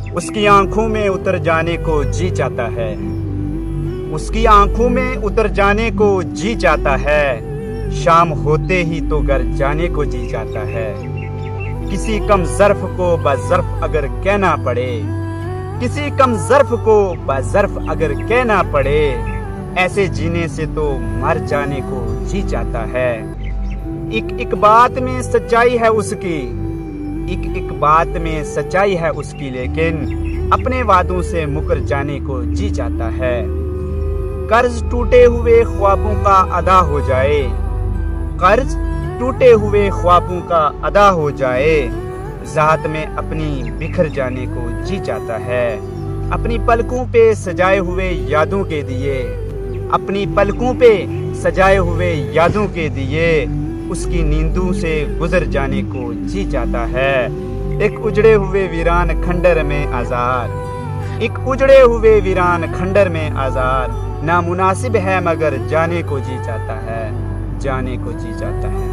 اس کی آنکھوں میں اتر جانے کو جی چاہتا ہے، اس کی آنکھوں میں اتر جانے کو جی چاہتا ہے، شام ہوتے ہی تو گھر جانے کو جی چاہتا ہے۔ کسی کم ظرف کو بظرف اگر کہنا پڑے، کسی کم ظرف کو بظرف اگر کہنا پڑے، ایسے جینے سے تو مر جانے کو جی چاہتا ہے۔ ایک ایک بات میں سچائی ہے اس کی، ایک ایک بات میں سچائی ہے اس کی، لیکن اپنے وعدوں سے مکر جانے کو جی چاہتا ہے۔ قرض ٹوٹے ہوئے خوابوں کا ادا ہو جائے، قرض ٹوٹے ہوئے خوابوں کا ادا ہو جائے، ذات میں اپنی بکھر جانے کو جی چاہتا ہے۔ اپنی پلکوں پہ سجائے ہوئے یادوں کے دیے، اپنی پلکوں پہ سجائے ہوئے یادوں کے دیے، اس کی نیندوں سے گزر جانے کو جی چاہتا ہے۔ ایک اجڑے ہوئے ویران کھنڈر میں آزار، ایک اجڑے ہوئے ویران کھنڈر میں آزار، نامناسب ہے مگر جانے کو جی چاہتا ہے، جانے کو جی چاہتا ہے۔